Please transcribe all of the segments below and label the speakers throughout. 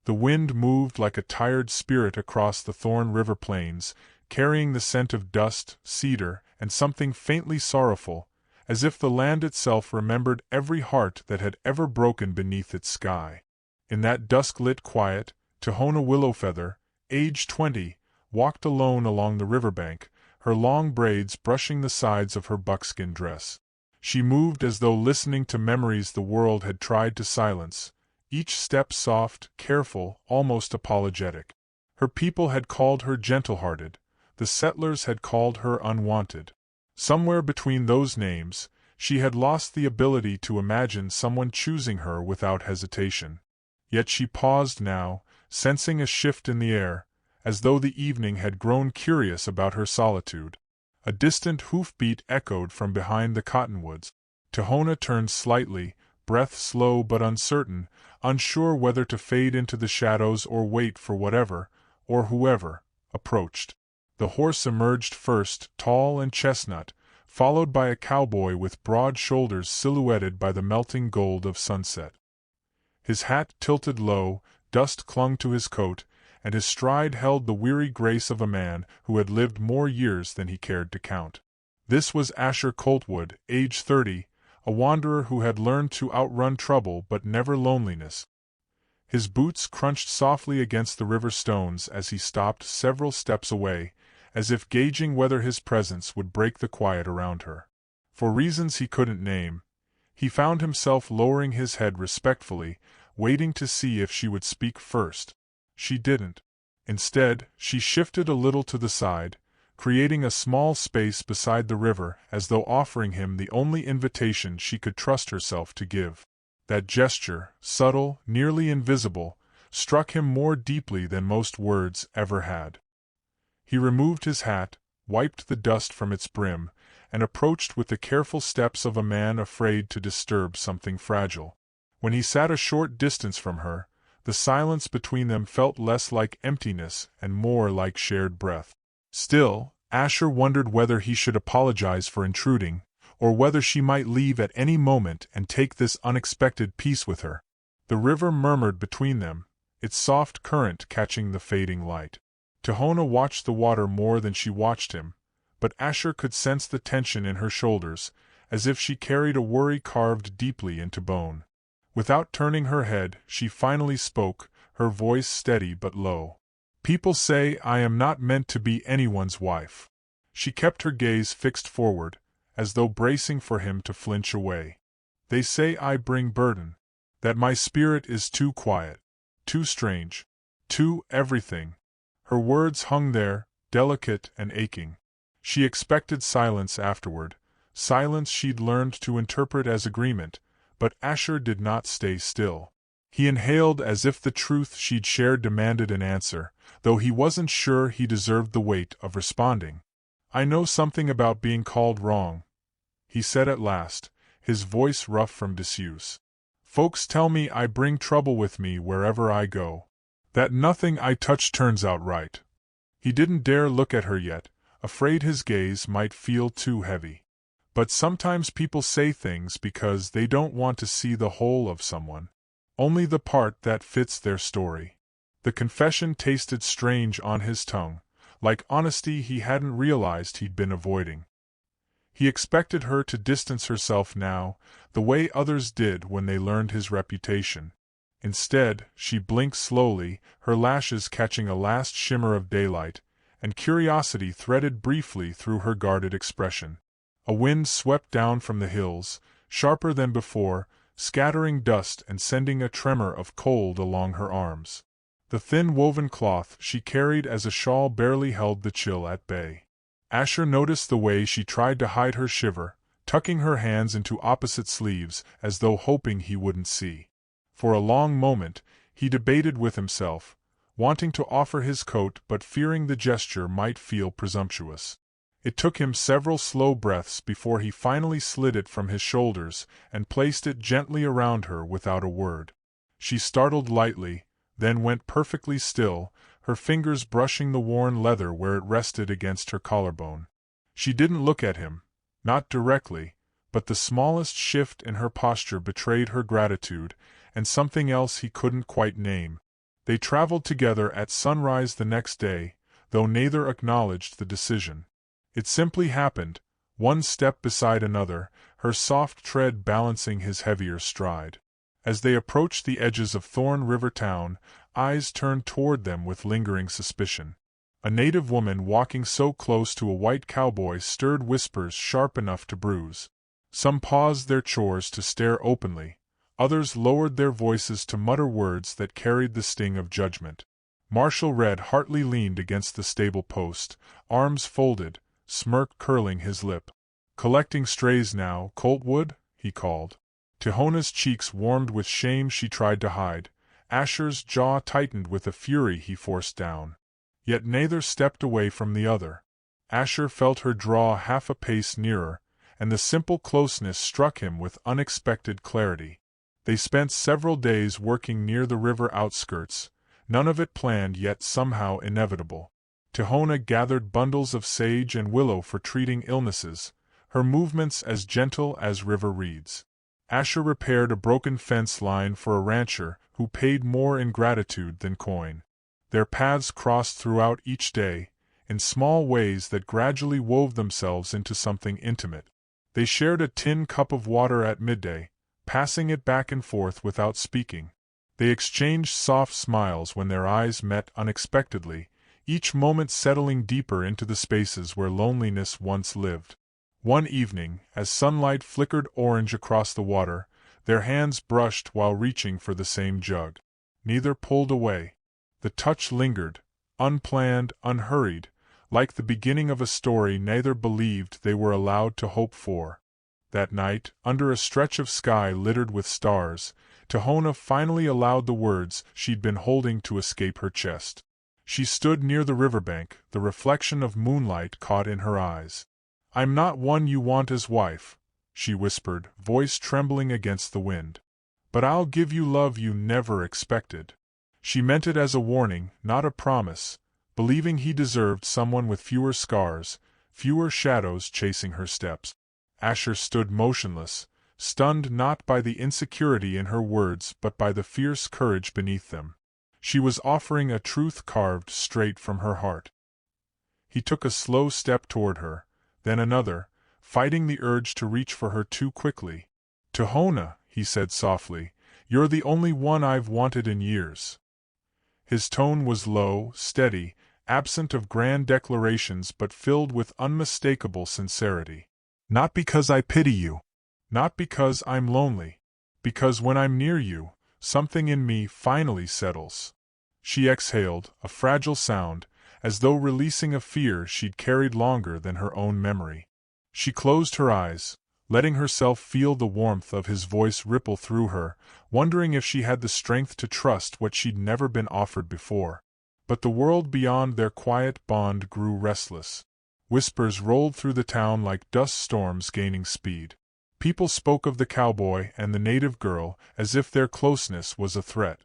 Speaker 1: The wind moved like a tired spirit across the Thorn River plains, carrying the scent of dust, cedar, and something faintly sorrowful, as if the land itself remembered every heart that had ever broken beneath its sky. In that dusk-lit quiet, Tohona Willowfeather, age 20, walked alone along the riverbank, her long braids brushing the sides of her buckskin dress. She moved as though listening to memories the world had tried to silence, each step soft, careful, almost apologetic. Her people had called her gentle-hearted, the settlers had called her unwanted. Somewhere between those names, she had lost the ability to imagine someone choosing her without hesitation. Yet she paused now, sensing a shift in the air, as though the evening had grown curious about her solitude. A distant hoofbeat echoed from behind the cottonwoods. Tohona turned slightly, breath slow but uncertain, unsure whether to fade into the shadows or wait for whatever, or whoever, approached. The horse emerged first, tall and chestnut, followed by a cowboy with broad shoulders silhouetted by the melting gold of sunset. His hat tilted low, dust clung to his coat, and his stride held the weary grace of a man who had lived more years than he cared to count. This was Asher Coltwood, age 30, a wanderer who had learned to outrun trouble but never loneliness. His boots crunched softly against the river stones as he stopped several steps away, as if gauging whether his presence would break the quiet around her. For reasons he couldn't name, he found himself lowering his head respectfully, waiting to see if she would speak first. She didn't. Instead, she shifted a little to the side, creating a small space beside the river as though offering him the only invitation she could trust herself to give. That gesture, subtle, nearly invisible, struck him more deeply than most words ever had. He removed his hat, wiped the dust from its brim, and approached with the careful steps of a man afraid to disturb something fragile. When he sat a short distance from her, the silence between them felt less like emptiness and more like shared breath. Still, Asher wondered whether he should apologize for intruding, or whether she might leave at any moment and take this unexpected peace with her. The river murmured between them, its soft current catching the fading light. Tohona watched the water more than she watched him, but Asher could sense the tension in her shoulders, as if she carried a worry carved deeply into bone. Without turning her head, she finally spoke, her voice steady but low. "People say I am not meant to be anyone's wife." She kept her gaze fixed forward, as though bracing for him to flinch away. "They say I bring burden, that my spirit is too quiet, too strange, too everything." Her words hung there, delicate and aching. She expected silence afterward, silence she'd learned to interpret as agreement, but Asher did not stay still. He inhaled as if the truth she'd shared demanded an answer, though he wasn't sure he deserved the weight of responding. "I know something about being called wrong," he said at last, his voice rough from disuse. "Folks tell me I bring trouble with me wherever I go. That nothing I touch turns out right." He didn't dare look at her yet, afraid his gaze might feel too heavy. But sometimes people say things because they don't want to see the whole of someone, only the part that fits their story. The confession tasted strange on his tongue, like honesty he hadn't realized he'd been avoiding. He expected her to distance herself now, the way others did when they learned his reputation. Instead, she blinked slowly, her lashes catching a last shimmer of daylight, and curiosity threaded briefly through her guarded expression. A wind swept down from the hills, sharper than before, scattering dust and sending a tremor of cold along her arms. The thin woven cloth she carried as a shawl barely held the chill at bay. Asher noticed the way she tried to hide her shiver, tucking her hands into opposite sleeves as though hoping he wouldn't see. For a long moment, he debated with himself, wanting to offer his coat but fearing the gesture might feel presumptuous. It took him several slow breaths before he finally slid it from his shoulders and placed it gently around her without a word. She startled lightly, then went perfectly still, her fingers brushing the worn leather where it rested against her collarbone. She didn't look at him, not directly, but the smallest shift in her posture betrayed her gratitude, and something else he couldn't quite name. They traveled together at sunrise the next day, though neither acknowledged the decision. It simply happened, one step beside another, her soft tread balancing his heavier stride. As they approached the edges of Thorn River town, eyes turned toward them with lingering suspicion. A native woman walking so close to a white cowboy stirred whispers sharp enough to bruise. Some paused their chores to stare openly, others lowered their voices to mutter words that carried the sting of judgment. Marshal Red Hartley leaned against the stable post, arms folded, smirk curling his lip. "Collecting strays now, Coltwood?" he called. Tihona's cheeks warmed with shame she tried to hide. Asher's jaw tightened with a fury he forced down. Yet neither stepped away from the other. Asher felt her draw half a pace nearer, and the simple closeness struck him with unexpected clarity. They spent several days working near the river outskirts, none of it planned yet somehow inevitable. Tihona gathered bundles of sage and willow for treating illnesses, her movements as gentle as river reeds. Asher repaired a broken fence line for a rancher who paid more in gratitude than coin. Their paths crossed throughout each day, in small ways that gradually wove themselves into something intimate. They shared a tin cup of water at midday, passing it back and forth without speaking. They exchanged soft smiles when their eyes met unexpectedly, each moment settling deeper into the spaces where loneliness once lived. One evening, as sunlight flickered orange across the water, their hands brushed while reaching for the same jug. Neither pulled away. The touch lingered, unplanned, unhurried, like the beginning of a story neither believed they were allowed to hope for. That night, under a stretch of sky littered with stars, Tihona finally allowed the words she'd been holding to escape her chest. She stood near the riverbank, the reflection of moonlight caught in her eyes. "I'm not one you want as wife," she whispered, voice trembling against the wind. "But I'll give you love you never expected." She meant it as a warning, not a promise, believing he deserved someone with fewer scars, fewer shadows chasing her steps. Asher stood motionless, stunned not by the insecurity in her words but by the fierce courage beneath them. She was offering a truth carved straight from her heart. He took a slow step toward her, then another, fighting the urge to reach for her too quickly. "Tihona," he said softly, "you're the only one I've wanted in years." His tone was low, steady, absent of grand declarations but filled with unmistakable sincerity. "Not because I pity you. Not because I'm lonely. Because when I'm near you, something in me finally settles." She exhaled, a fragile sound, as though releasing a fear she'd carried longer than her own memory. She closed her eyes, letting herself feel the warmth of his voice ripple through her, wondering if she had the strength to trust what she'd never been offered before. But the world beyond their quiet bond grew restless. Whispers rolled through the town like dust storms gaining speed. People spoke of the cowboy and the native girl as if their closeness was a threat.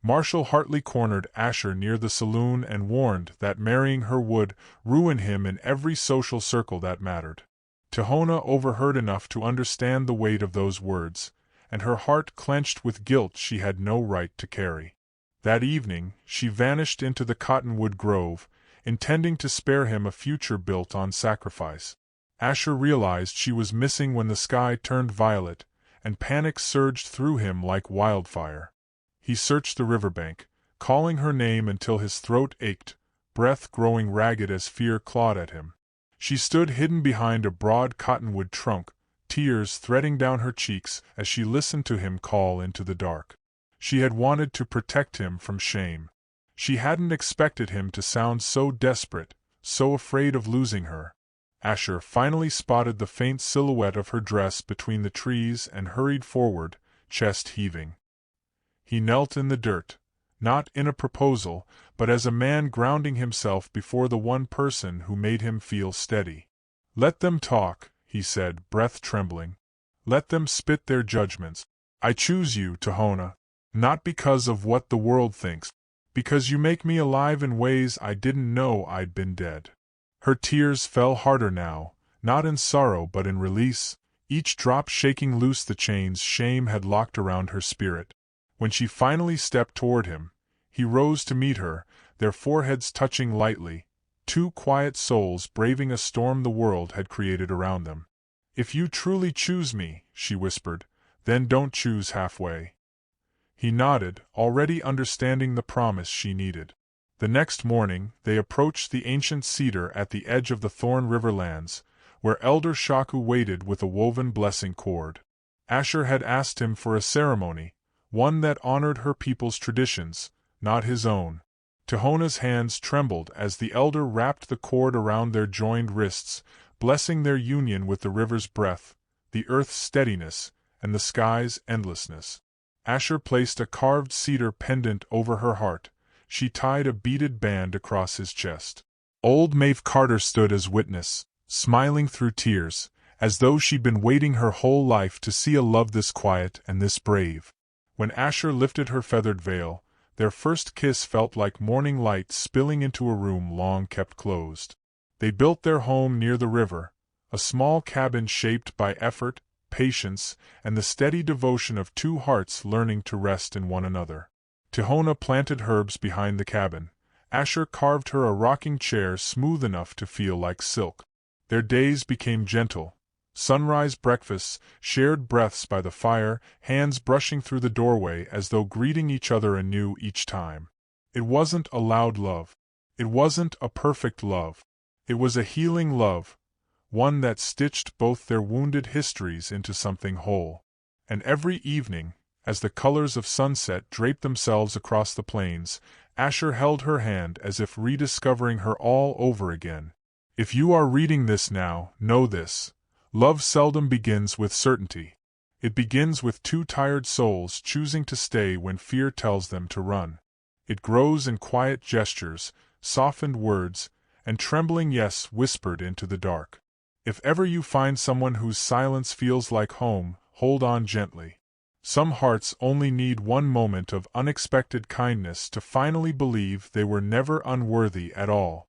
Speaker 1: Marshal Hartley cornered Asher near the saloon and warned that marrying her would ruin him in every social circle that mattered. Tihona overheard enough to understand the weight of those words, and her heart clenched with guilt she had no right to carry. That evening, she vanished into the cottonwood grove, intending to spare him a future built on sacrifice. Asher realized she was missing when the sky turned violet, and panic surged through him like wildfire. He searched the riverbank, calling her name until his throat ached, breath growing ragged as fear clawed at him. She stood hidden behind a broad cottonwood trunk, tears threading down her cheeks as she listened to him call into the dark. She had wanted to protect him from shame. She hadn't expected him to sound so desperate, so afraid of losing her. Asher finally spotted the faint silhouette of her dress between the trees and hurried forward, chest heaving. He knelt in the dirt, not in a proposal, but as a man grounding himself before the one person who made him feel steady. "Let them talk," he said, breath trembling. "Let them spit their judgments. I choose you, Tihona, not because of what the world thinks, because you make me alive in ways I didn't know I'd been dead." Her tears fell harder now, not in sorrow but in release, each drop shaking loose the chains shame had locked around her spirit. When she finally stepped toward him, He rose to meet her, their foreheads touching lightly, two quiet souls braving a storm the world had created around them. "If you truly choose me," she whispered, "then don't choose halfway." He nodded, already understanding the promise she needed. The next morning, they approached the ancient cedar at the edge of the Thorn Riverlands, where Elder Shaku waited with a woven blessing cord. Asher had asked him for a ceremony, one that honored her people's traditions, not his own. Tohona's hands trembled as the elder wrapped the cord around their joined wrists, blessing their union with the river's breath, the earth's steadiness, and the sky's endlessness. Asher placed a carved cedar pendant over her heart. She tied a beaded band across his chest. Old Maeve Carter stood as witness, smiling through tears, as though she'd been waiting her whole life to see a love this quiet and this brave. When Asher lifted her feathered veil, their first kiss felt like morning light spilling into a room long kept closed. They built their home near the river, a small cabin shaped by effort, patience, and the steady devotion of two hearts learning to rest in one another. Tohona planted herbs behind the cabin. Asher carved her a rocking chair smooth enough to feel like silk. Their days became gentle. Sunrise breakfasts, shared breaths by the fire, hands brushing through the doorway as though greeting each other anew each time. It wasn't a loud love. It wasn't a perfect love. It was a healing love, one that stitched both their wounded histories into something whole. And every evening, as the colors of sunset draped themselves across the plains, Asher held her hand as if rediscovering her all over again. If you are reading this now, know this. Love seldom begins with certainty. It begins with two tired souls choosing to stay when fear tells them to run. It grows in quiet gestures, softened words, and trembling yes whispered into the dark. If ever you find someone whose silence feels like home, hold on gently. Some hearts only need one moment of unexpected kindness to finally believe they were never unworthy at all.